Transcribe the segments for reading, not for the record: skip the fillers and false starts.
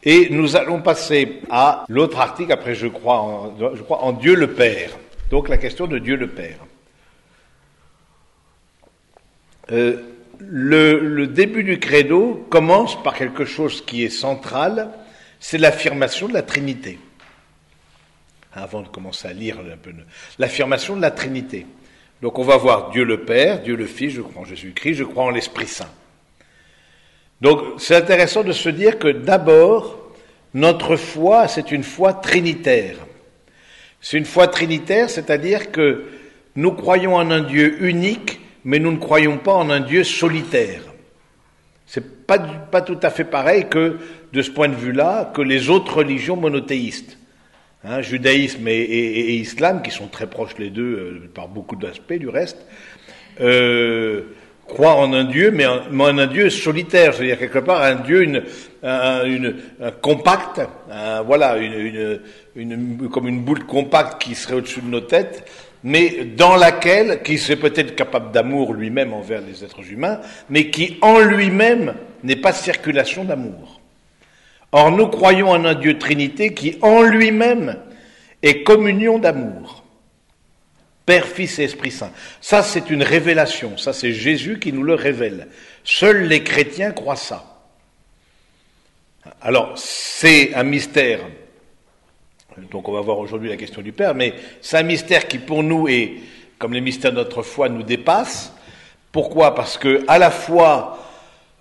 Et nous allons passer à l'autre article, après je crois en Dieu le Père. Donc la question de Dieu le Père. Le début du credo commence par quelque chose qui est central, c'est l'affirmation de la Trinité. Avant de commencer à lire un peu, l'affirmation de la Trinité. Donc on va voir Dieu le Père, Dieu le Fils, je crois en Jésus-Christ, je crois en l'Esprit Saint. Donc c'est intéressant de se dire que d'abord, notre foi, c'est une foi trinitaire. C'est une foi trinitaire, c'est-à-dire que nous croyons en un Dieu unique, mais nous ne croyons pas en un Dieu solitaire. C'est pas tout à fait pareil que, de ce point de vue-là, que les autres religions monothéistes. Judaïsme et islam, qui sont très proches les deux par beaucoup d'aspects du reste, croient en un Dieu, mais en un Dieu solitaire, c'est-à-dire quelque part un Dieu, un compact, voilà, comme une boule compacte qui serait au-dessus de nos têtes, mais dans laquelle, qui serait peut-être capable d'amour lui-même envers les êtres humains, mais qui en lui-même n'est pas circulation d'amour. Or, nous croyons en un Dieu Trinité qui, en lui-même, est communion d'amour. Père, Fils et Esprit Saint. Ça, c'est une révélation. Ça, c'est Jésus qui nous le révèle. Seuls les chrétiens croient ça. Alors, c'est un mystère. Donc, on va voir aujourd'hui la question du Père, mais c'est un mystère qui, pour nous, est, comme les mystères de notre foi, nous dépassent. Pourquoi ? Parce que, à la fois,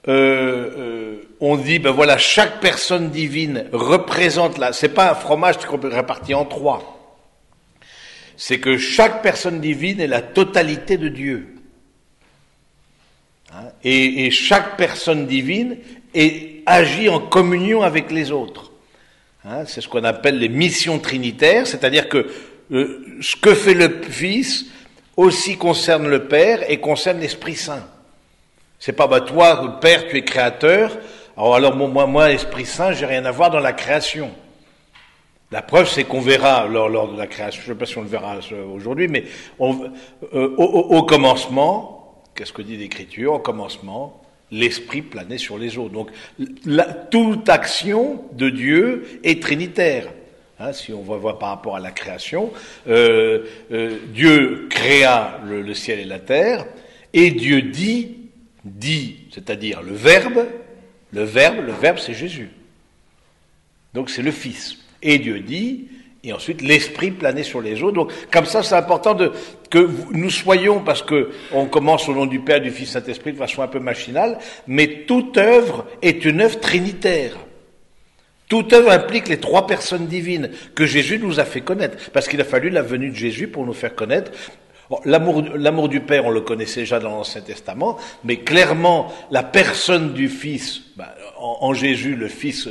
on dit, ben voilà, chaque personne divine représente c'est pas un fromage qu'on peut répartir en trois. C'est que chaque personne divine est la totalité de Dieu. Et chaque personne divine agit en communion avec les autres. C'est ce qu'on appelle les missions trinitaires, c'est-à-dire que ce que fait le Fils aussi concerne le Père et concerne l'Esprit Saint. C'est pas, bah toi, le Père, tu es créateur, alors moi, l'Esprit Saint, j'ai rien à voir dans la création. La preuve, c'est qu'on verra lors de la création, je ne sais pas si on le verra aujourd'hui, mais au commencement, qu'est-ce que dit l'Écriture ? Au commencement, l'Esprit planait sur les eaux. Donc, toute action de Dieu est trinitaire. Si on va voir par rapport à la création, Dieu créa le ciel et la terre, et Dieu dit, c'est-à-dire le verbe c'est Jésus. Donc c'est le Fils. Et Dieu dit, et ensuite l'Esprit planait sur les eaux. Donc comme ça, c'est important que nous soyons, parce que on commence au nom du Père, du Fils, Saint-Esprit de façon un peu machinale, mais toute œuvre est une œuvre trinitaire. Toute œuvre implique les trois personnes divines que Jésus nous a fait connaître, parce qu'il a fallu la venue de Jésus pour nous faire connaître. L'amour du Père, on le connaissait déjà dans l'Ancien Testament, mais clairement, la personne du Fils, en Jésus, le Fils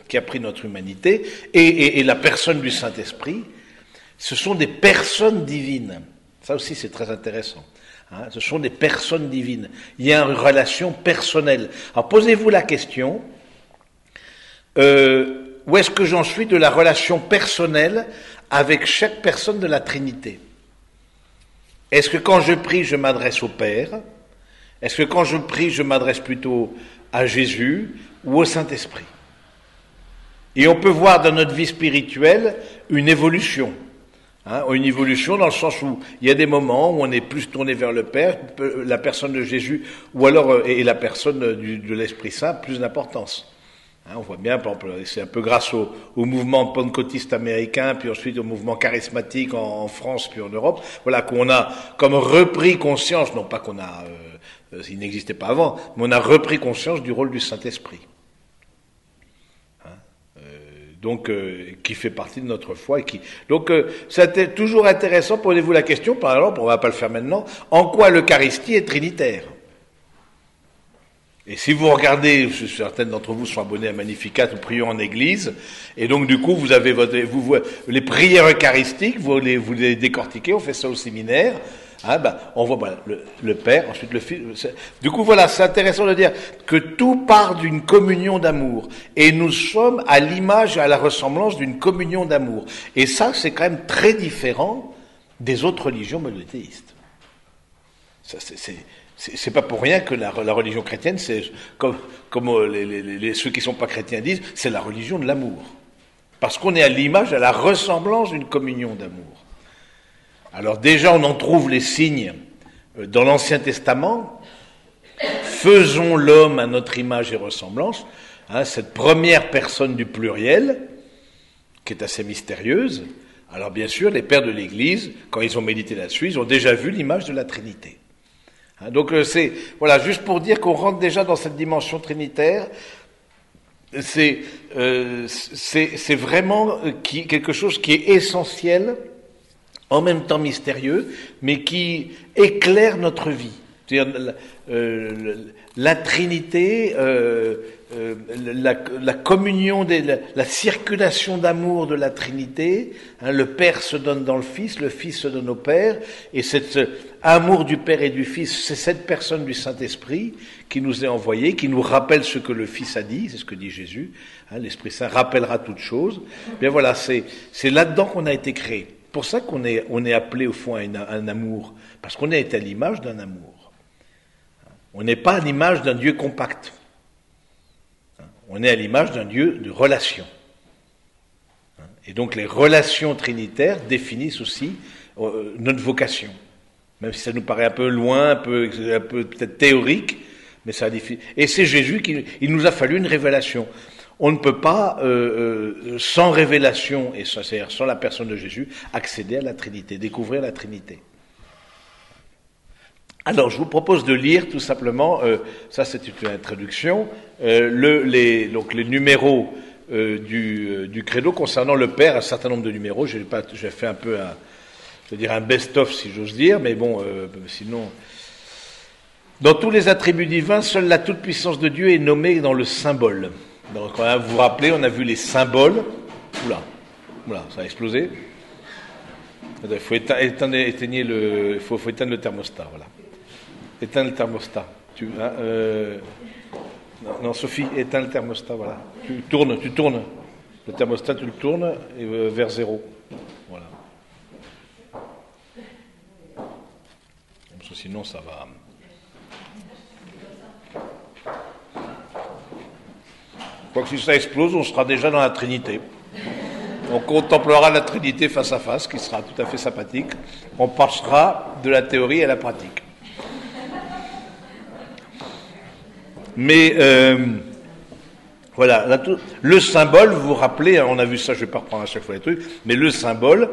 qui a pris notre humanité, et la personne du Saint-Esprit, ce sont des personnes divines. Ça aussi, c'est très intéressant. Ce sont des personnes divines. Il y a une relation personnelle. Alors, posez-vous la question, où est-ce que j'en suis de la relation personnelle avec chaque personne de la Trinité ? Est-ce que quand je prie, je m'adresse au Père ? Est-ce que quand je prie, je m'adresse plutôt à Jésus ou au Saint-Esprit ? Et on peut voir dans notre vie spirituelle une évolution. Une évolution dans le sens où il y a des moments où on est plus tourné vers le Père, la personne de Jésus, ou alors et la personne de l'Esprit Saint, plus d'importance. On voit bien, par exemple, c'est un peu grâce au mouvement pentecôtiste américain, puis ensuite au mouvement charismatique en France, puis en Europe, voilà, qu'on a comme repris conscience, non pas qu'on a, il n'existait pas avant, mais on a repris conscience du rôle du Saint-Esprit. Donc, qui fait partie de notre foi. Donc, c'était toujours intéressant, posez-vous la question, par exemple, on ne va pas le faire maintenant, en quoi l'Eucharistie est trinitaire ? Et si vous regardez, certaines d'entre vous sont abonnés à Magnificat ou prions en église, et donc du coup vous avez les prières eucharistiques, vous les décortiquez, on fait ça au séminaire, on voit le Père, ensuite le Fils. Du coup voilà, c'est intéressant de dire que tout part d'une communion d'amour, et nous sommes à l'image et à la ressemblance d'une communion d'amour. Et ça, c'est quand même très différent des autres religions monothéistes. Ça, c'est pas pour rien que la religion chrétienne, c'est comme ceux qui sont pas chrétiens disent, c'est la religion de l'amour. Parce qu'on est à l'image, à la ressemblance d'une communion d'amour. Alors déjà, on en trouve les signes dans l'Ancien Testament. Faisons l'homme à notre image et ressemblance. Cette première personne du pluriel, qui est assez mystérieuse. Alors bien sûr, les pères de l'Église, quand ils ont médité là-dessus, ils ont déjà vu l'image de la Trinité. Donc c'est, voilà, juste pour dire qu'on rentre déjà dans cette dimension trinitaire, c'est vraiment quelque chose qui est essentiel, en même temps mystérieux, mais qui éclaire notre vie. C'est-à-dire la Trinité, la communion, la circulation d'amour de la Trinité, le Père se donne dans le Fils se donne au Père, et cet amour du Père et du Fils, c'est cette personne du Saint-Esprit qui nous est envoyée, qui nous rappelle ce que le Fils a dit, c'est ce que dit Jésus, l'Esprit Saint rappellera toutes choses. Bien voilà, c'est là-dedans qu'on a été créé. C'est pour ça qu'on est appelé au fond à un amour, parce qu'on est à l'image d'un amour. On n'est pas à l'image d'un Dieu compact. On est à l'image d'un Dieu de relation. Et donc les relations trinitaires définissent aussi notre vocation. Même si ça nous paraît un peu loin, un peu peut-être théorique, mais ça définit. Et c'est Jésus il nous a fallu une révélation. On ne peut pas, sans révélation, et c'est-à-dire sans la personne de Jésus, accéder à la Trinité, découvrir la Trinité. Alors, je vous propose de lire tout simplement, ça c'est une introduction, les numéros du credo concernant le Père, un certain nombre de numéros. J'ai fait un peu un best-of si j'ose dire, mais bon, sinon. Dans tous les attributs divins, seule la toute-puissance de Dieu est nommée dans le symbole. Donc, vous vous rappelez, on a vu les symboles. Oula, ça a explosé. Il faut éteindre le thermostat, voilà. Éteins le thermostat. Non, Sophie, éteins le thermostat, voilà. Tu tournes. Le thermostat, tu le tournes vers 0. Voilà. Parce que sinon, ça va. Quoique si ça explose, on sera déjà dans la Trinité. On contemplera la Trinité face à face, qui sera tout à fait sympathique. On passera de la théorie à la pratique. Mais voilà, le symbole, vous vous rappelez, on a vu ça, je ne vais pas reprendre à chaque fois les trucs, mais le symbole,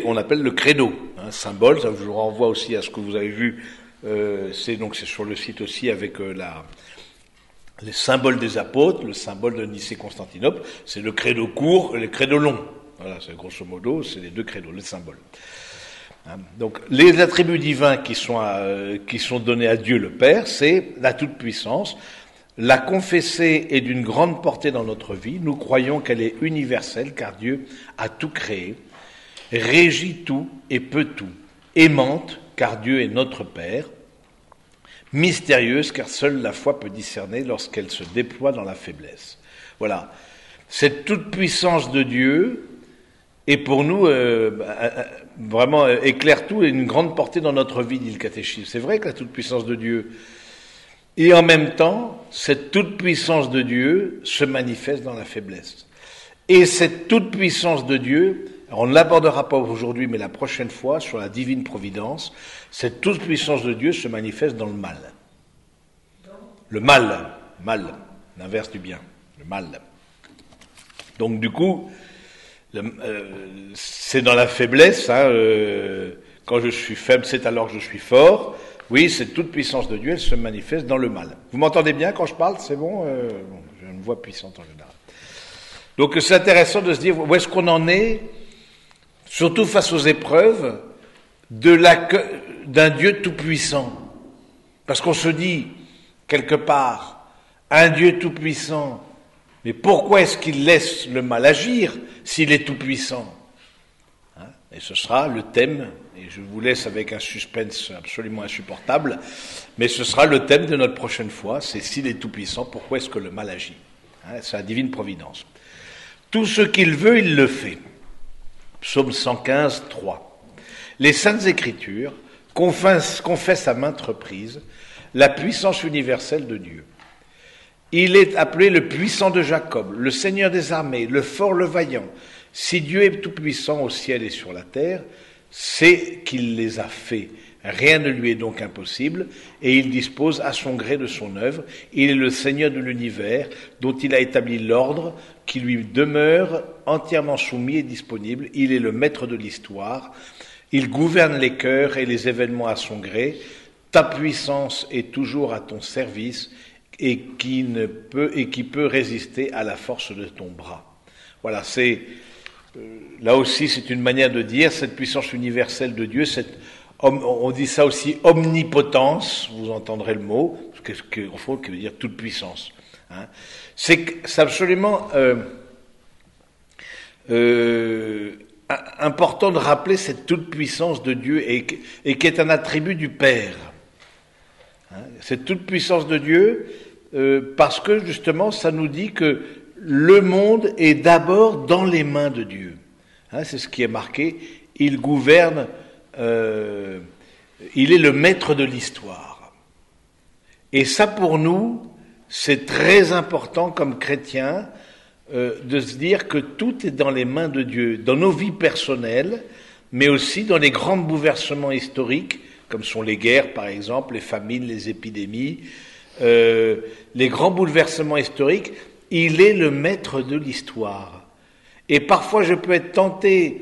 on appelle le credo. Symbole, ça je vous renvoie aussi à ce que vous avez vu, c'est sur le site aussi avec les symboles des apôtres, le symbole de Nicée-Constantinople, c'est le credo court et le credo long. Voilà, c'est grosso modo, c'est les deux credos, les symboles. Donc, les attributs divins qui sont donnés à Dieu le Père, c'est la toute-puissance. La confesser est d'une grande portée dans notre vie. Nous croyons qu'elle est universelle, car Dieu a tout créé, régit tout et peut tout. Aimante, car Dieu est notre Père. Mystérieuse, car seule la foi peut discerner lorsqu'elle se déploie dans la faiblesse. Voilà. Cette toute-puissance de Dieu est pour nous vraiment éclaire tout et une grande portée dans notre vie, dit le catéchisme. C'est vrai que la toute-puissance de Dieu, et en même temps, cette toute-puissance de Dieu se manifeste dans la faiblesse. Et cette toute-puissance de Dieu, on ne l'abordera pas aujourd'hui, mais la prochaine fois, sur la divine providence, cette toute-puissance de Dieu se manifeste dans le mal. Le mal, l'inverse du bien, le mal. Donc du coup, c'est dans la faiblesse, quand je suis faible, c'est alors que je suis fort. Oui, cette toute puissance de Dieu, elle se manifeste dans le mal. Vous m'entendez bien quand je parle? C'est bon, j'ai une voix puissante en général. Donc c'est intéressant de se dire où est-ce qu'on en est, surtout face aux épreuves, d'un Dieu tout-puissant. Parce qu'on se dit, quelque part, un Dieu tout-puissant, mais pourquoi est-ce qu'il laisse le mal agir s'il est tout-puissant? Et ce sera le thème, et je vous laisse avec un suspense absolument insupportable, mais ce sera le thème de notre prochaine fois, c'est s'il est tout-puissant, pourquoi est-ce que le mal agit? C'est la divine providence. Tout ce qu'il veut, il le fait. Psaume 115, 3. Les Saintes Écritures confesse à maintes reprises la puissance universelle de Dieu. Il est appelé le puissant de Jacob, le Seigneur des armées, le fort, le vaillant. Si Dieu est tout-puissant au ciel et sur la terre, c'est qu'il les a faits. Rien ne lui est donc impossible, et il dispose à son gré de son œuvre. Il est le Seigneur de l'univers, dont il a établi l'ordre, qui lui demeure entièrement soumis et disponible. Il est le maître de l'histoire. Il gouverne les cœurs et les événements à son gré. Ta puissance est toujours à ton service, et qui peut résister à la force de ton bras. Voilà, là aussi c'est une manière de dire cette puissance universelle de Dieu, on dit ça aussi omnipotence, vous entendrez le mot, au fond, qui veut dire toute puissance. Hein. C'est absolument important de rappeler cette toute puissance de Dieu et qui est un attribut du Père. Cette toute puissance de Dieu, parce que justement ça nous dit que le monde est d'abord dans les mains de Dieu. C'est ce qui est marqué, il gouverne, il est le maître de l'histoire. Et ça pour nous, c'est très important comme chrétiens de se dire que tout est dans les mains de Dieu, dans nos vies personnelles, mais aussi dans les grands bouleversements historiques, comme sont les guerres par exemple, les famines, les épidémies, les grands bouleversements historiques, il est le maître de l'histoire. Et parfois je peux être tenté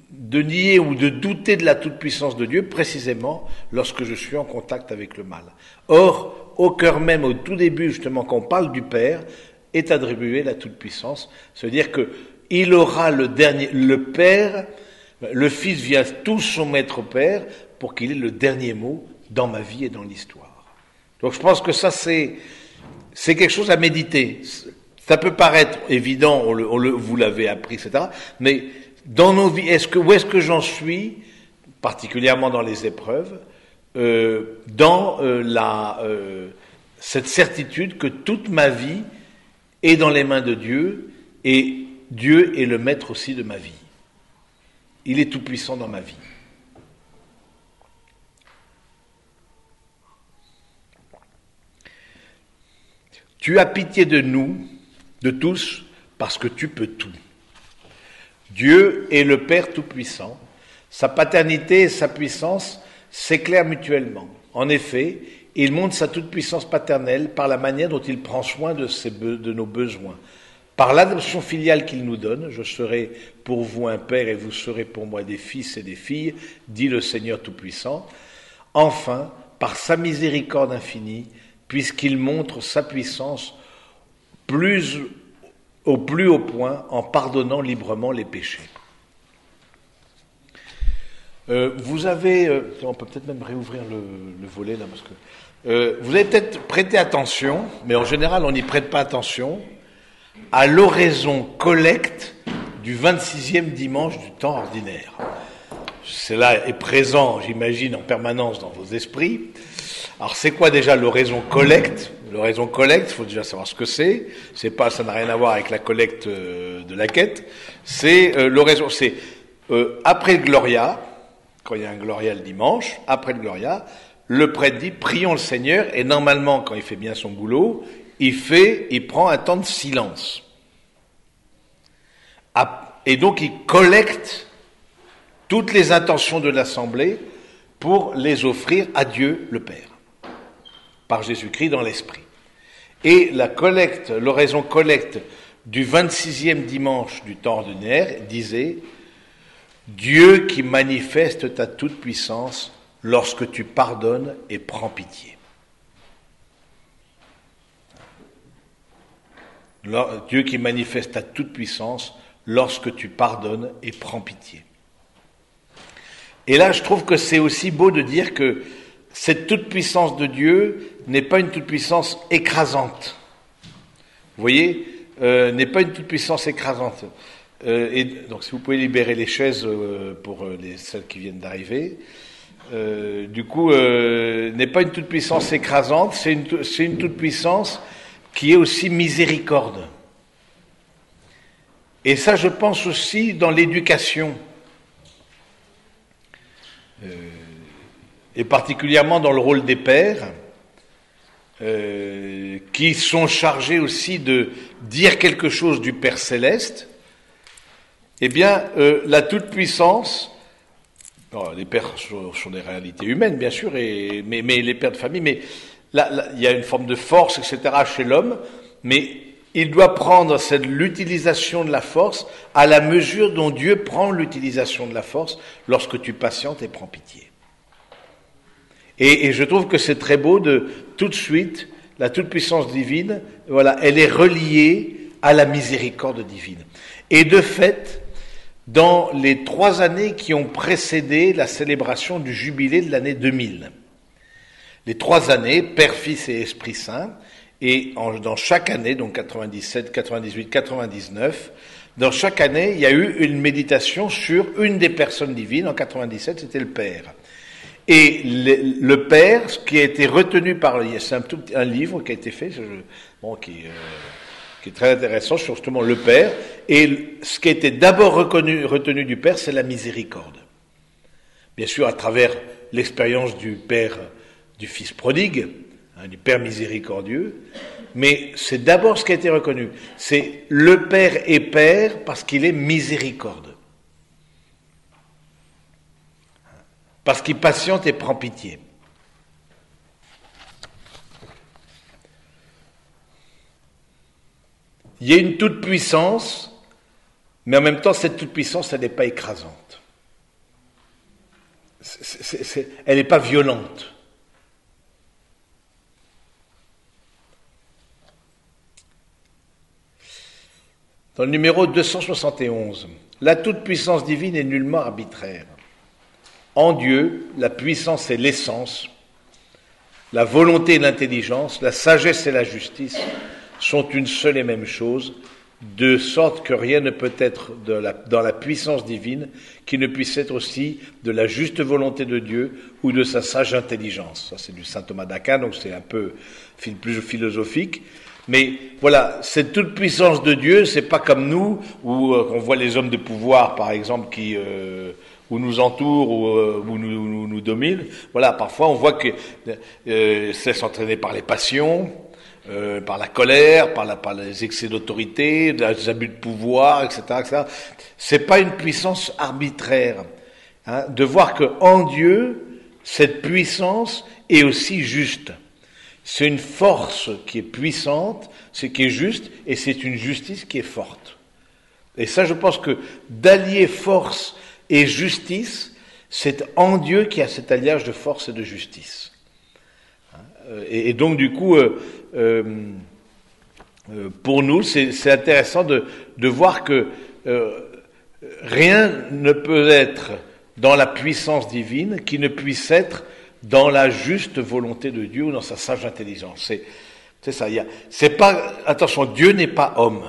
de nier ou de douter de la toute-puissance de Dieu, précisément lorsque je suis en contact avec le mal. Or, au cœur même, au tout début justement, quand on parle du Père, est attribuée la toute-puissance. C'est-à-dire que il aura le Père, le Fils vient tout soumettre au Père, pour qu'il ait le dernier mot dans ma vie et dans l'histoire. Donc je pense que ça c'est quelque chose à méditer. Ça peut paraître évident, vous l'avez appris, etc. Mais dans nos vies, où est-ce que j'en suis, particulièrement dans les épreuves, dans cette certitude que toute ma vie est dans les mains de Dieu, et Dieu est le maître aussi de ma vie. Il est tout puissant dans ma vie. Tu as pitié de nous, de tous, parce que tu peux tout. Dieu est le Père tout-puissant. Sa paternité et sa puissance s'éclairent mutuellement. En effet, il montre sa toute-puissance paternelle par la manière dont il prend soin de nos besoins. Par l'adoption filiale qu'il nous donne, je serai pour vous un père et vous serez pour moi des fils et des filles, dit le Seigneur tout-puissant. Enfin, par sa miséricorde infinie, puisqu'il montre sa puissance au plus haut point en pardonnant librement les péchés. Vous avez, on peut peut-être même réouvrir le volet là, parce que vous avez peut-être prêté attention, mais en général on n'y prête pas attention, à l'oraison collecte du 26e dimanche du temps ordinaire. Cela est présent, j'imagine, en permanence dans vos esprits. Alors c'est quoi déjà l'oraison collecte ? L'oraison collecte, il faut déjà savoir ce que c'est. Ça n'a rien à voir avec la collecte de la quête. C'est l'oraison, c'est après le Gloria, quand il y a un Gloria le dimanche, après le Gloria, le prêtre dit prions le Seigneur, et normalement quand il fait bien son boulot, il prend un temps de silence. Et donc il collecte toutes les intentions de l'Assemblée pour les offrir à Dieu le Père, par Jésus-Christ dans l'Esprit. Et l'oraison collecte du 26e dimanche du temps ordinaire disait « Dieu qui manifeste ta toute-puissance lorsque tu pardonnes et prends pitié. » Dieu qui manifeste ta toute-puissance lorsque tu pardonnes et prends pitié. Et là, je trouve que c'est aussi beau de dire que cette toute-puissance de Dieu n'est pas une toute-puissance écrasante. Vous voyez, n'est pas une toute-puissance écrasante. Et donc, si vous pouvez libérer les chaises pour celles qui viennent d'arriver. N'est pas une toute-puissance écrasante, c'est une toute-puissance qui est aussi miséricorde. Et ça, je pense aussi dans l'éducation. et particulièrement dans le rôle des pères, qui sont chargés aussi de dire quelque chose du Père Céleste, eh bien, la toute-puissance, les pères sont des réalités humaines, bien sûr, mais les pères de famille, mais là, il y a une forme de force, etc., chez l'homme, mais il doit prendre l'utilisation de la force à la mesure dont Dieu prend l'utilisation de la force lorsque tu patientes et prends pitié. Et je trouve que c'est très beau de, tout de suite, la toute-puissance divine, voilà, elle est reliée à la miséricorde divine. Et de fait, dans les 3 années qui ont précédé la célébration du jubilé de l'année 2000, les 3 années, Père, Fils et Esprit Saint, et dans chaque année, donc 97, 98, 99, dans chaque année, il y a eu une méditation sur une des personnes divines. En 97, c'était le Père. Et le Père, ce qui a été retenu par, c'est un livre qui a été fait, qui est très intéressant sur justement le Père. Et ce qui a été d'abord retenu du Père, c'est la miséricorde. Bien sûr, à travers l'expérience du Père, du Fils prodigue, du Père miséricordieux, mais c'est d'abord ce qui a été reconnu. C'est le Père est Père parce qu'il est miséricorde. Parce qu'il patiente et prend pitié. Il y a une toute-puissance, mais en même temps, cette toute-puissance, elle n'est pas écrasante. Elle n'est pas violente. Dans le numéro 271, la toute-puissance divine est nullement arbitraire. En Dieu, la puissance et l'essence, la volonté et l'intelligence, la sagesse et la justice sont une seule et même chose, de sorte que rien ne peut être dans la puissance divine qui ne puisse être aussi de la juste volonté de Dieu ou de sa sage intelligence. Ça, c'est du saint Thomas d'Aquin, donc c'est un peu plus philosophique. Mais voilà, cette toute puissance de Dieu, c'est pas comme nous, où on voit les hommes de pouvoir, par exemple, qui ou nous entourent ou nous dominent. Voilà, parfois on voit que c'est s'entraîner par les passions, par la colère, par les excès d'autorité, les abus de pouvoir, etc., etc. C'est pas une puissance arbitraire. Hein, de voir que en Dieu, cette puissance est aussi juste. C'est une force qui est puissante, c'est qui est juste, et c'est une justice qui est forte. Et ça, je pense que d'allier force et justice, c'est en Dieu qu'il y a cet alliage de force et de justice. Et donc, du coup, pour nous, c'est intéressant de voir que rien ne peut être dans la puissance divine qui ne puisse être dans la juste volonté de Dieu ou dans sa sage intelligence. C'est ça. C'est pas, attention, Dieu n'est pas homme.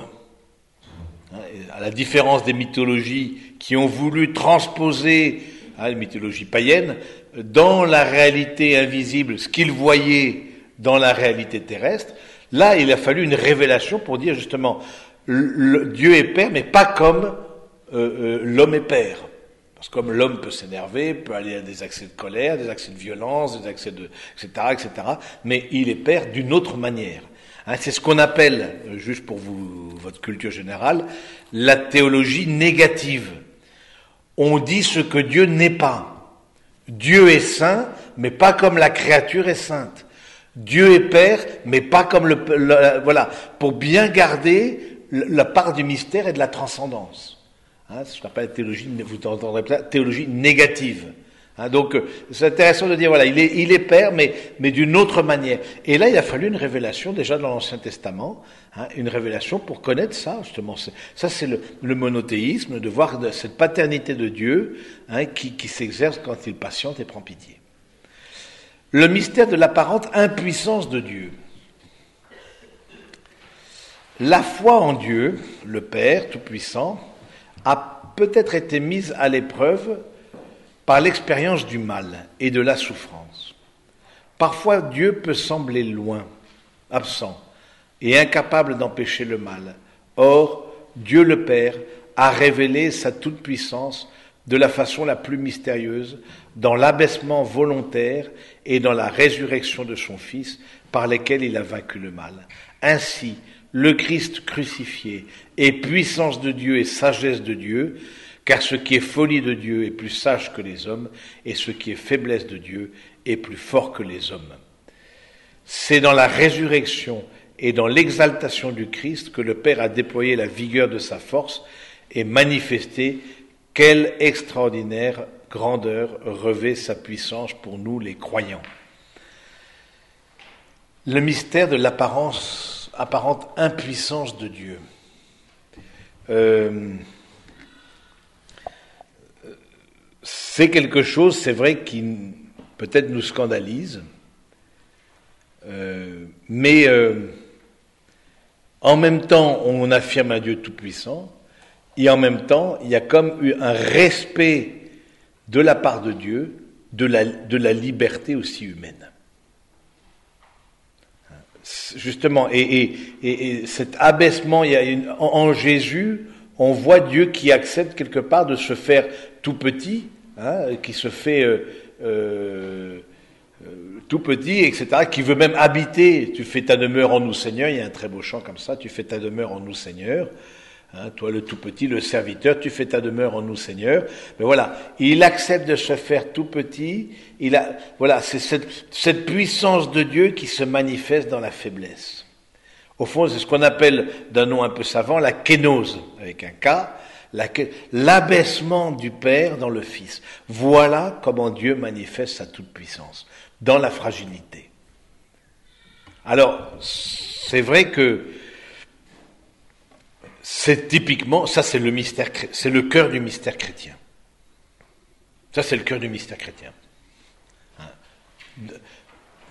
À la différence des mythologies qui ont voulu transposer, les mythologies païennes, dans la réalité invisible, ce qu'ils voyaient dans la réalité terrestre, là, il a fallu une révélation pour dire justement, Dieu est Père, mais pas comme l'homme est Père. Parce que comme l'homme peut s'énerver, peut aller à des accès de colère, des accès de violence, des accès de, etc., etc., mais il est Père d'une autre manière. Hein, c'est ce qu'on appelle, juste pour votre culture générale, la théologie négative. On dit ce que Dieu n'est pas. Dieu est saint, mais pas comme la créature est sainte. Dieu est Père, mais pas comme voilà, pour bien garder la part du mystère et de la transcendance. Hein, ce qu'on appelle la théologie, vous entendrez peut-être, théologie négative. Hein, donc, c'est intéressant de dire, voilà, il est Père, mais d'une autre manière. Et là, il a fallu une révélation, déjà dans l'Ancien Testament, hein, une révélation pour connaître ça, justement. Ça, c'est le monothéisme, de voir cette paternité de Dieu, hein, qui s'exerce quand il patiente et prend pitié. Le mystère de l'apparente impuissance de Dieu. La foi en Dieu, le Père Tout-Puissant, a peut-être été mise à l'épreuve par l'expérience du mal et de la souffrance. Parfois, Dieu peut sembler loin, absent et incapable d'empêcher le mal. Or, Dieu le Père a révélé sa toute-puissance de la façon la plus mystérieuse, dans l'abaissement volontaire et dans la résurrection de son Fils, par lesquels il a vaincu le mal. Ainsi, le Christ crucifié est puissance de Dieu et sagesse de Dieu, car ce qui est folie de Dieu est plus sage que les hommes, et ce qui est faiblesse de Dieu est plus fort que les hommes. C'est dans la résurrection et dans l'exaltation du Christ que le Père a déployé la vigueur de sa force et manifesté quelle extraordinaire grandeur revêt sa puissance pour nous les croyants. Le mystère de l'apparente impuissance de Dieu. C'est quelque chose, c'est vrai, qui peut-être nous scandalise, mais en même temps, on affirme un Dieu tout-puissant, et en même temps, il y a comme eu un respect de la part de Dieu de la liberté aussi humaine. Justement, et cet abaissement, en Jésus, on voit Dieu qui accepte quelque part de se faire tout petit, qui se fait tout petit, etc., qui veut même habiter. Tu fais ta demeure en nous, Seigneur. Il y a un très beau chant comme ça. Tu fais ta demeure en nous, Seigneur. Toi, le tout petit, le serviteur, tu fais ta demeure en nous, Seigneur. Mais voilà, il accepte de se faire tout petit. Voilà, c'est cette puissance de Dieu qui se manifeste dans la faiblesse. Au fond, c'est ce qu'on appelle, d'un nom un peu savant, la kénose, avec un K, l'abaissement du Père dans le Fils. Voilà comment Dieu manifeste sa toute-puissance, dans la fragilité. Alors, c'est vrai que c'est typiquement, ça c'est le mystère, c'est le cœur du mystère chrétien. Ça c'est le cœur du mystère chrétien.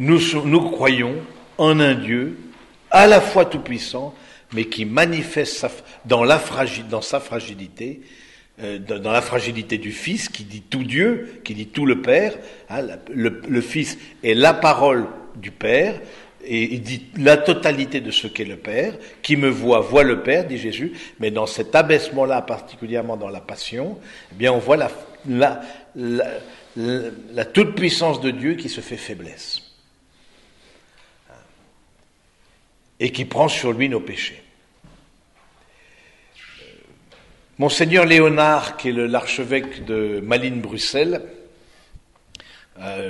Nous croyons en un Dieu à la fois tout-puissant, mais qui manifeste dans sa fragilité, dans la fragilité du Fils, qui dit tout Dieu, qui dit tout le Père. Le Fils est la parole du Père, et il dit la totalité de ce qu'est le Père. Qui me voit le Père, dit Jésus. Mais dans cet abaissement-là, particulièrement dans la Passion, eh bien on voit la toute-puissance de Dieu qui se fait faiblesse. Et qui prend sur lui nos péchés. Monseigneur Léonard, qui est l'archevêque de Malines-Bruxelles,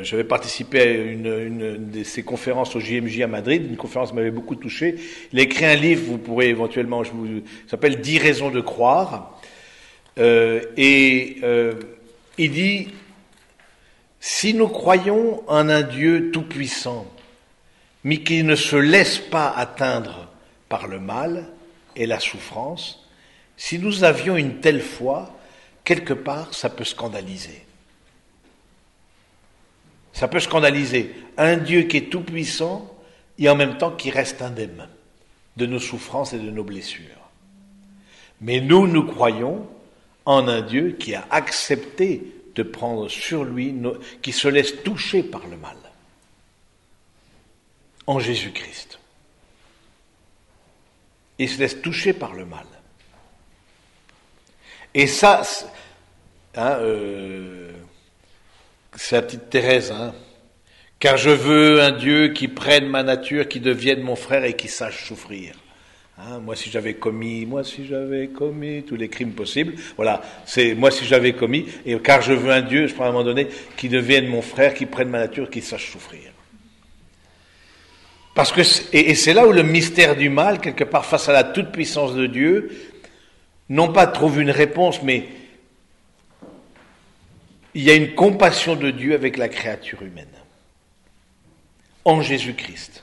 j'avais participé à une de ses conférences au JMJ à Madrid, une conférence qui m'avait beaucoup touché. Il a écrit un livre, vous pourrez éventuellement, ça s'appelle 10 raisons de croire, il dit, si nous croyons en un Dieu tout-puissant, mais qui ne se laisse pas atteindre par le mal et la souffrance, si nous avions une telle foi, quelque part, ça peut scandaliser. Ça peut scandaliser un Dieu qui est tout-puissant et en même temps qui reste indemne de nos souffrances et de nos blessures. Mais nous croyons en un Dieu qui a accepté de prendre sur lui, qui se laisse toucher par le mal. En Jésus-Christ. Il se laisse toucher par le mal. Et ça, c'est la petite Thérèse, car je veux un Dieu qui prenne ma nature, qui devienne mon frère et qui sache souffrir. Moi si j'avais commis tous les crimes possibles, voilà, c'est moi si j'avais commis, et car je veux un Dieu, je prends à un moment donné, qui devienne mon frère, qui prenne ma nature, qui sache souffrir. Parce que, et c'est là où le mystère du mal, quelque part, face à la toute-puissance de Dieu, non pas trouve une réponse, mais il y a une compassion de Dieu avec la créature humaine. En Jésus-Christ.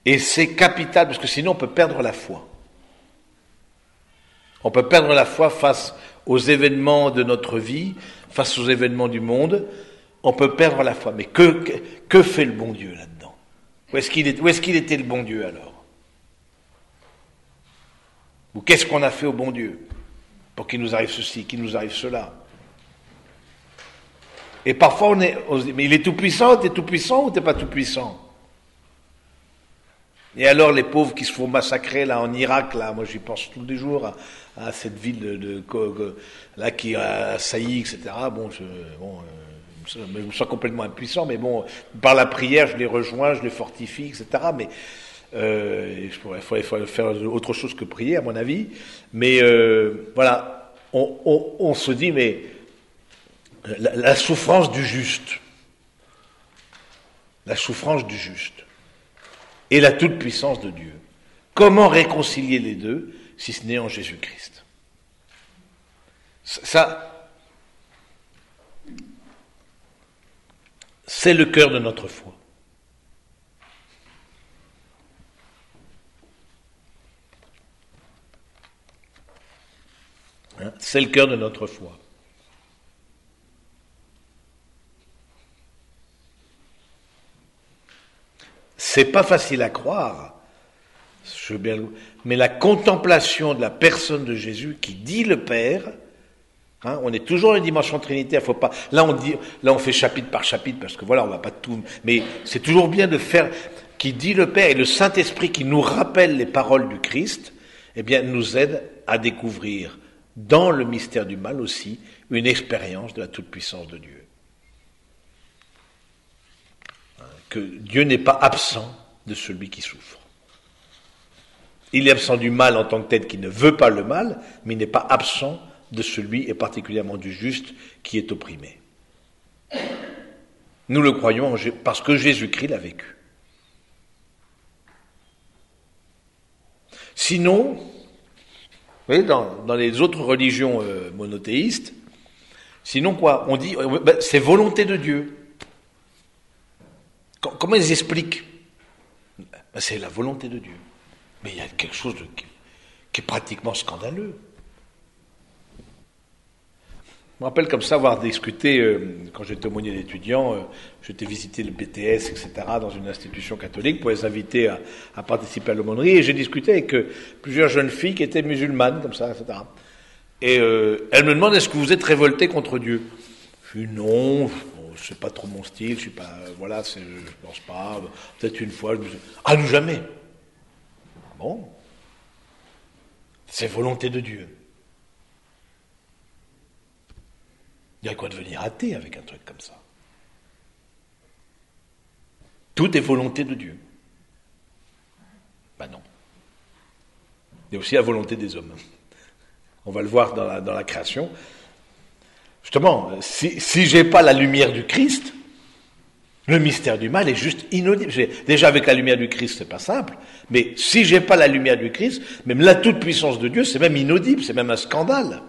Et c'est capital, parce que sinon on peut perdre la foi. On peut perdre la foi face aux événements de notre vie, face aux événements du monde. On peut perdre la foi. Mais que fait le bon Dieu là-dedans? Où est-ce qu'il était le bon Dieu alors? Ou qu'est-ce qu'on a fait au bon Dieu pour qu'il nous arrive ceci, qu'il nous arrive cela? Et parfois on dit, mais il est tout puissant, t'es tout puissant ou t'es pas tout puissant? Et alors les pauvres qui se font massacrer là en Irak, là, moi j'y pense tous les jours à cette ville là qui a assailli, etc. Je me sens complètement impuissant, mais bon, par la prière, je les rejoins, je les fortifie, etc. Mais il faudrait faire autre chose que prier, à mon avis. Mais voilà, on se dit, mais la souffrance du juste, et la toute-puissance de Dieu. Comment réconcilier les deux, si ce n'est en Jésus-Christ? Ça, c'est le cœur de notre foi. C'est le cœur de notre foi. C'est pas facile à croire, mais la contemplation de la personne de Jésus qui dit le Père, on est toujours dans les dimensions trinitaires, faut pas. Là on fait chapitre par chapitre parce que voilà, on va pas tout. Mais c'est toujours bien de faire qui dit le Père et le Saint-Esprit qui nous rappelle les paroles du Christ, eh bien nous aide à découvrir dans le mystère du mal aussi une expérience de la toute-puissance de Dieu. Que Dieu n'est pas absent de celui qui souffre. Il est absent du mal en tant que tel qui ne veut pas le mal, mais il n'est pas absent de celui, et particulièrement du juste, qui est opprimé. Nous le croyons parce que Jésus-Christ l'a vécu. Sinon, vous voyez, dans les autres religions monothéistes, sinon quoi? On dit, c'est volonté de Dieu. Comment ils expliquent? C'est la volonté de Dieu. Mais il y a quelque chose qui est pratiquement scandaleux. Je me rappelle comme ça avoir discuté, quand j'étais aumônier d'étudiants, j'étais visiter le BTS, etc., dans une institution catholique pour les inviter à participer à l'aumônerie, et j'ai discuté avec plusieurs jeunes filles qui étaient musulmanes, comme ça, etc. Et elles me demandent, est-ce que vous êtes révoltés contre Dieu? Je dis non, c'est pas trop mon style, je suis pas, voilà, je pense pas, peut-être une fois, nous jamais. Bon, c'est volonté de Dieu. Il y a quoi devenir athée avec un truc comme ça? Tout est volonté de Dieu. Ben non. Il y a aussi la volonté des hommes. On va le voir dans la création. Justement, si j'ai pas la lumière du Christ, le mystère du mal est juste inaudible. Déjà avec la lumière du Christ, c'est pas simple, mais si j'ai pas la lumière du Christ, même la toute-puissance de Dieu, c'est même inaudible, c'est même un scandale.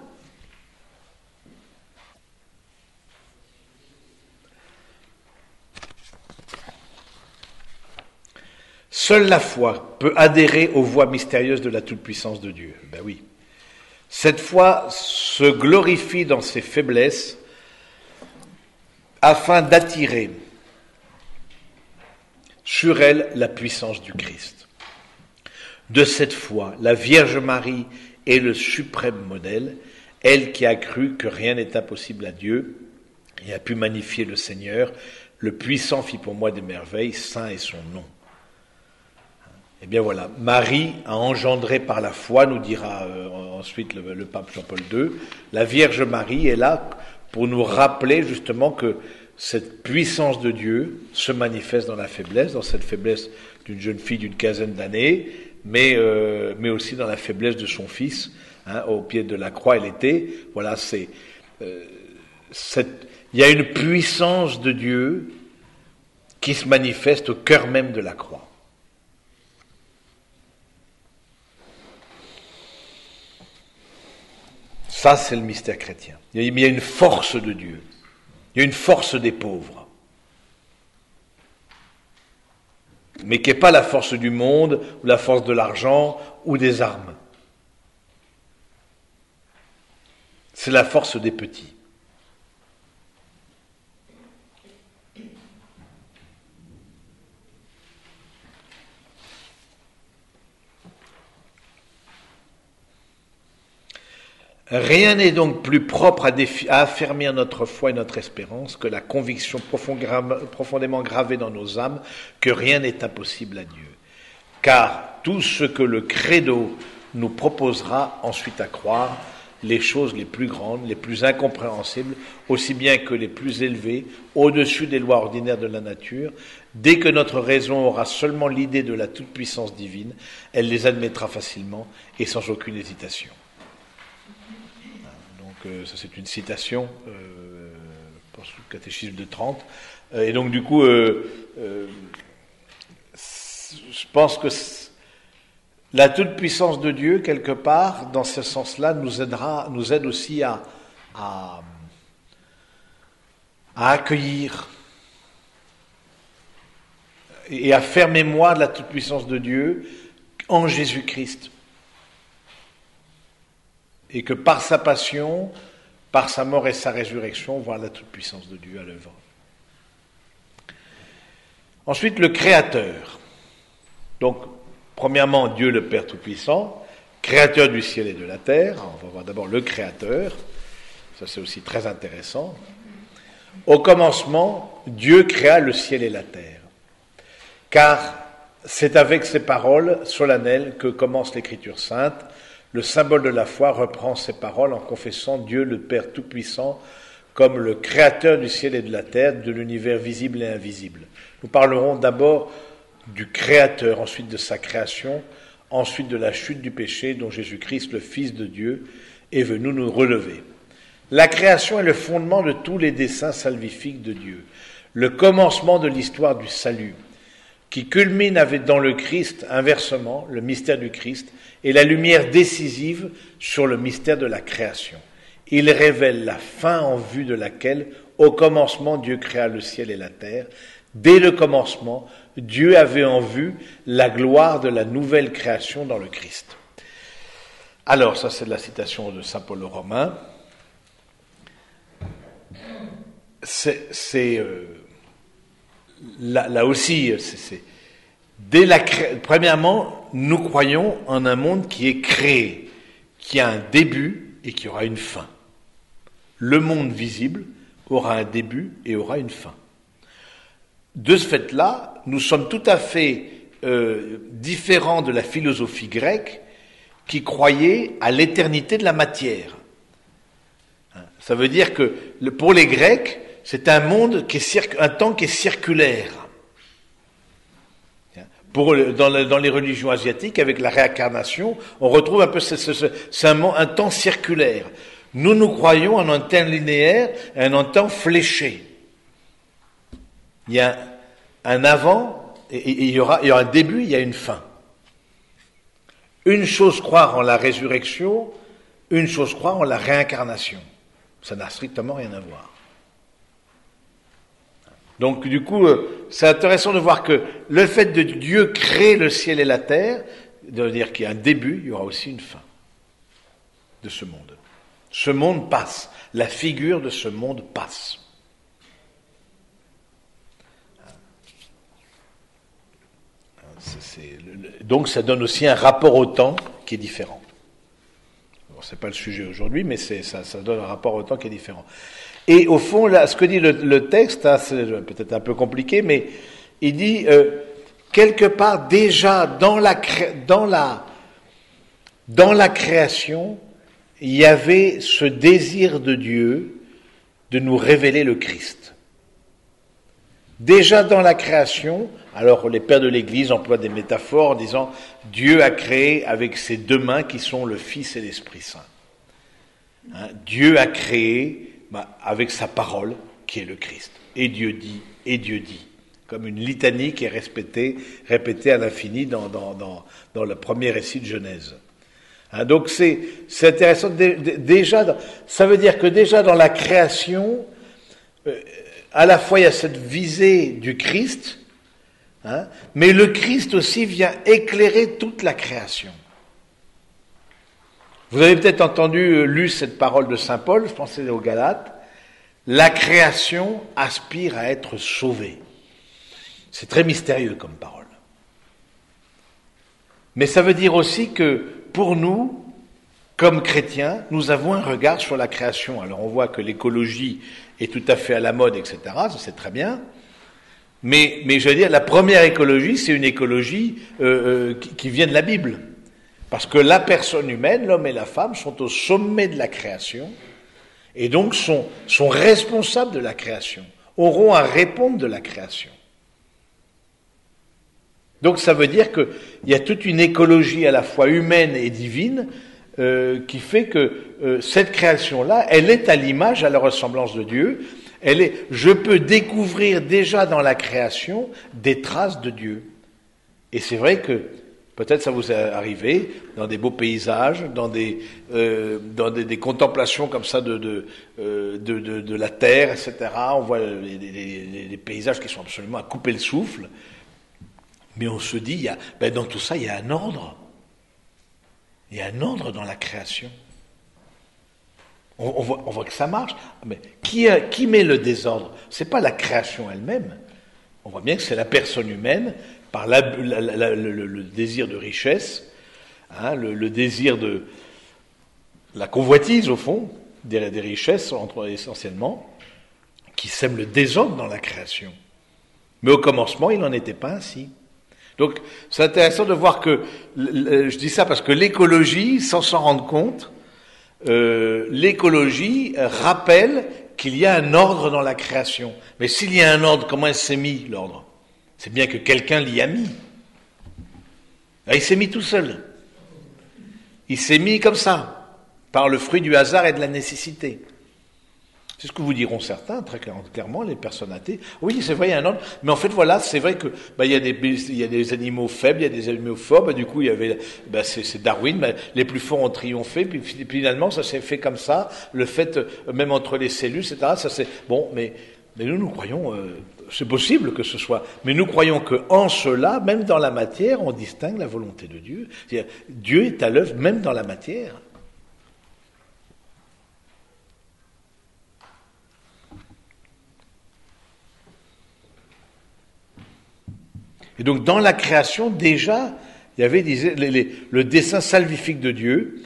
Seule la foi peut adhérer aux voies mystérieuses de la toute-puissance de Dieu. Ben oui. Cette foi se glorifie dans ses faiblesses afin d'attirer sur elle la puissance du Christ. De cette foi, la Vierge Marie est le suprême modèle, elle qui a cru que rien n'est impossible à Dieu et a pu magnifier le Seigneur. Le puissant fit pour moi des merveilles, saint est son nom. Eh bien voilà, Marie a engendré par la foi, nous dira ensuite le pape Jean-Paul II, la Vierge Marie est là pour nous rappeler justement que cette puissance de Dieu se manifeste dans la faiblesse, dans cette faiblesse d'une jeune fille d'une quinzaine d'années, mais aussi dans la faiblesse de son fils, au pied de la croix, elle était. Voilà, il y a une puissance de Dieu qui se manifeste au cœur même de la croix. Ça, c'est le mystère chrétien. Il y a une force de Dieu. Il y a une force des pauvres. Mais qui n'est pas la force du monde, ou la force de l'argent, ou des armes. C'est la force des petits. Rien n'est donc plus propre à affermir notre foi et notre espérance que la conviction profondément gravée dans nos âmes que rien n'est impossible à Dieu. car tout ce que le credo nous proposera ensuite à croire, les choses les plus grandes, les plus incompréhensibles, aussi bien que les plus élevées, au-dessus des lois ordinaires de la nature, dès que notre raison aura seulement l'idée de la toute-puissance divine, elle les admettra facilement et sans aucune hésitation. Donc ça c'est une citation pour le catéchisme de Trente. Et donc du coup, je pense que la toute-puissance de Dieu, quelque part, dans ce sens-là, nous aide aussi à accueillir et à faire mémoire de la toute-puissance de Dieu en Jésus-Christ. Et que par sa passion, par sa mort et sa résurrection, on voit la toute-puissance de Dieu à l'œuvre. Ensuite, le Créateur. Donc, premièrement, Dieu le Père Tout-Puissant, Créateur du ciel et de la terre. On va voir d'abord le Créateur. Ça, c'est aussi très intéressant. Au commencement, Dieu créa le ciel et la terre. Car c'est avec ces paroles solennelles que commence l'Écriture sainte. Le symbole de la foi reprend ces paroles en confessant Dieu le Père Tout-Puissant comme le Créateur du ciel et de la terre, de l'univers visible et invisible. Nous parlerons d'abord du Créateur, ensuite de sa création, ensuite de la chute du péché dont Jésus-Christ, le Fils de Dieu, est venu nous relever. La création est le fondement de tous les desseins salvifiques de Dieu, le commencement de l'histoire du salut, qui culmine dans le Christ, inversement, le mystère du Christ, et la lumière décisive sur le mystère de la création. Il révèle la fin en vue de laquelle, au commencement, Dieu créa le ciel et la terre. Dès le commencement, Dieu avait en vue la gloire de la nouvelle création dans le Christ. Alors, ça c'est de la citation de saint Paul aux Romains. Là aussi, premièrement, nous croyons en un monde qui est créé, qui a un début et qui aura une fin. Le monde visible aura un début et aura une fin. De ce fait-là, nous sommes tout à fait différents de la philosophie grecque qui croyait à l'éternité de la matière. Ça veut dire que pour les Grecs, c'est un monde un temps qui est circulaire. Dans les religions asiatiques, avec la réincarnation, on retrouve un peu un temps circulaire. Nous croyons en un temps linéaire et en un temps fléché. Il y a un avant, et il y aura un début, il y a une fin. Une chose croire en la résurrection, une chose croire en la réincarnation. Ça n'a strictement rien à voir. Donc du coup, c'est intéressant de voir que le fait de Dieu créer le ciel et la terre, de dire qu'il y a un début, il y aura aussi une fin de ce monde. Ce monde passe, la figure de ce monde passe. Donc ça donne aussi un rapport au temps qui est différent. Bon, c'est pas le sujet aujourd'hui, mais ça donne un rapport au temps qui est différent. Et au fond, là, ce que dit le texte, hein, c'est peut-être un peu compliqué, mais il dit quelque part déjà dans la création, il y avait ce désir de Dieu de nous révéler le Christ. Déjà dans la création, alors les pères de l'Église emploient des métaphores en disant Dieu a créé avec ses deux mains qui sont le Fils et l'Esprit Saint. Hein, Dieu a créé avec sa parole qui est le Christ. Et Dieu dit, comme une litanie qui est répétée à l'infini dans le premier récit de Genèse. Hein, donc c'est intéressant. Déjà, ça veut dire que déjà dans la création, à la fois il y a cette visée du Christ, hein, mais le Christ aussi vient éclairer toute la création. Vous avez peut-être lu cette parole de saint Paul, je pensais aux Galates, la création aspire à être sauvée. C'est très mystérieux comme parole. Mais ça veut dire aussi que pour nous, comme chrétiens, nous avons un regard sur la création. Alors on voit que l'écologie est tout à fait à la mode, etc., ça c'est très bien. Mais je veux dire, la première écologie, c'est une écologie qui vient de la Bible. Parce que la personne humaine, l'homme et la femme, sont au sommet de la création, et donc sont responsables de la création, auront à répondre de la création. Donc ça veut dire qu'il y a toute une écologie à la fois humaine et divine qui fait que cette création-là, elle est à l'image, à la ressemblance de Dieu. Je peux découvrir déjà dans la création des traces de Dieu. Et c'est vrai que peut-être ça vous est arrivé dans des beaux paysages, dans des contemplations comme ça de la terre, etc. On voit des paysages qui sont absolument à couper le souffle. Mais on se dit, dans tout ça, il y a un ordre. Il y a un ordre dans la création. On voit que ça marche. Mais qui met le désordre? C'est pas la création elle-même. On voit bien que c'est la personne humaine, par le désir de richesse, le désir de la convoitise, au fond, des richesses, essentiellement, qui sème le désordre dans la création. Mais au commencement, il n'en était pas ainsi. Donc, c'est intéressant de voir que, je dis ça parce que l'écologie, sans s'en rendre compte, l'écologie rappelle qu'il y a un ordre dans la création. Mais s'il y a un ordre, comment il s'est mis, l'ordre? C'est bien que quelqu'un l'y a mis. Là, il s'est mis tout seul. Il s'est mis comme ça, par le fruit du hasard et de la nécessité. C'est ce que vous diront certains, très clairement, les personnes athées. Oui, c'est vrai, il y a un ordre. Mais en fait, voilà, c'est vrai que il y a des animaux faibles, il y a des animaux forts. Du coup, il y avait, c'est Darwin. Les plus forts ont triomphé. Puis finalement, ça s'est fait comme ça. Le fait, même entre les cellules, etc. Ça c'est bon. Mais nous croyons, c'est possible que ce soit. Mais nous croyons que en cela, même dans la matière, on distingue la volonté de Dieu. C'est-à-dire, Dieu est à l'œuvre même dans la matière. Et donc, dans la création, déjà, il y avait le dessein salvifique de Dieu.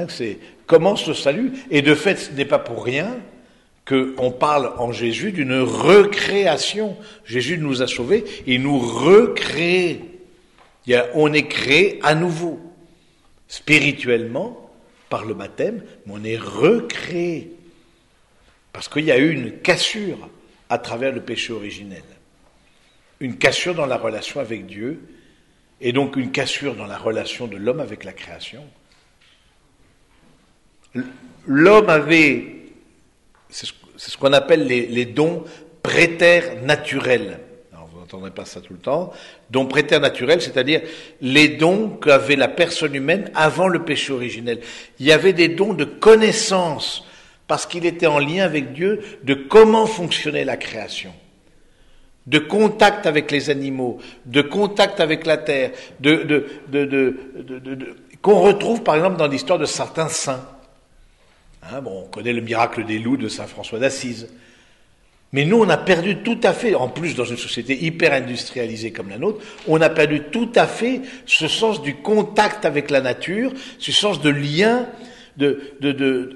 C'est commence le salut. Et de fait, ce n'est pas pour rien qu'on parle en Jésus d'une recréation. Jésus nous a sauvés et nous recrée. On est créé à nouveau, spirituellement, par le baptême, mais on est recréé. Parce qu'il y a eu une cassure à travers le péché originel. Une cassure dans la relation avec Dieu, et donc une cassure dans la relation de l'homme avec la création. L'homme avait, c'est ce qu'on appelle les dons préternaturels. Alors vous n'entendrez pas ça tout le temps. Dons préternaturels, c'est-à-dire les dons qu'avait la personne humaine avant le péché originel. Il y avait des dons de connaissance, parce qu'il était en lien avec Dieu, de comment fonctionnait la création. De contact avec les animaux, de contact avec la terre, qu'on retrouve par exemple dans l'histoire de certains saints. On connaît le miracle des loups de saint François d'Assise. Mais nous, on a perdu tout à fait, en plus dans une société hyper industrialisée comme la nôtre, on a perdu tout à fait ce sens du contact avec la nature, ce sens de lien.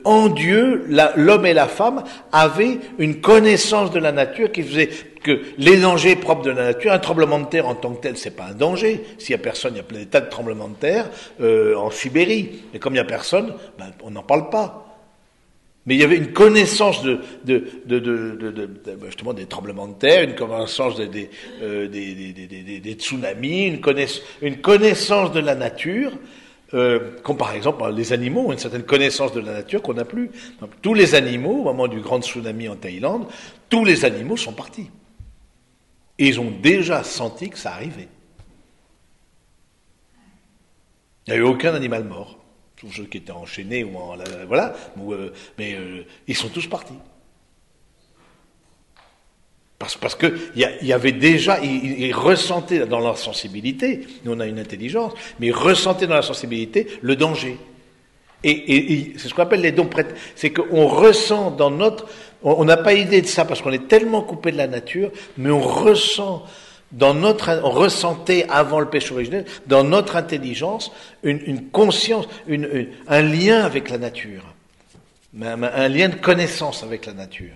En Dieu, l'homme et la femme avaient une connaissance de la nature qui faisait que les dangers propres de la nature, un tremblement de terre en tant que tel, c'est pas un danger. S'il y a personne, il y a plein des tas de tremblements de terre en Sibérie. Mais comme il y a personne, on n'en parle pas. Mais il y avait une connaissance justement des tremblements de terre, une connaissance des tsunamis, une connaissance de la nature. Comme par exemple les animaux ont une certaine connaissance de la nature qu'on n'a plus. Donc, tous les animaux, au moment du grand tsunami en Thaïlande, tous les animaux sont partis. Et ils ont déjà senti que ça arrivait. Il n'y a eu aucun animal mort. Tous ceux qui étaient enchaînés ou voilà, mais ils sont tous partis. Parce que il y avait déjà, ils ressentaient dans leur sensibilité, nous on a une intelligence, mais ils ressentaient dans la sensibilité le danger. Et c'est ce qu'on appelle les dons prêtres. C'est qu'on ressent dans on n'a pas idée de ça parce qu'on est tellement coupé de la nature, mais on ressent on ressentait avant le péché originel, dans notre intelligence, une conscience, un lien avec la nature, un lien de connaissance avec la nature.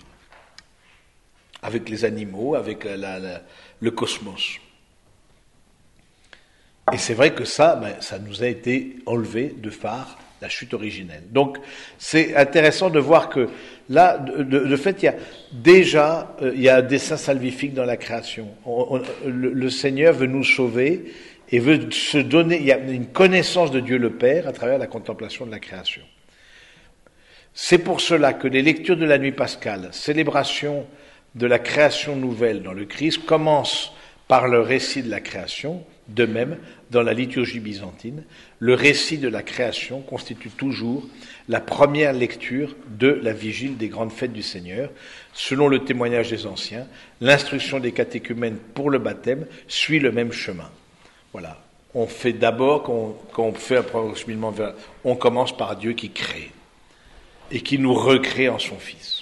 avec les animaux, avec le cosmos. Et c'est vrai que ça nous a été enlevé de phare, la chute originelle. Donc, c'est intéressant de voir que là, de fait, il y a un dessein salvifique dans la création. Le Seigneur veut nous sauver et veut se donner, il y a une connaissance de Dieu le Père à travers la contemplation de la création. C'est pour cela que les lectures de la nuit pascale, célébration de la création nouvelle dans le Christ, commencent par le récit de la création. De même, dans la liturgie byzantine, le récit de la création constitue toujours la première lecture de la vigile des grandes fêtes du Seigneur. Selon le témoignage des anciens, l'instruction des catéchumènes pour le baptême suit le même chemin. Voilà. On fait d'abord, quand on fait un cheminement, on commence par Dieu qui crée et qui nous recrée en son Fils.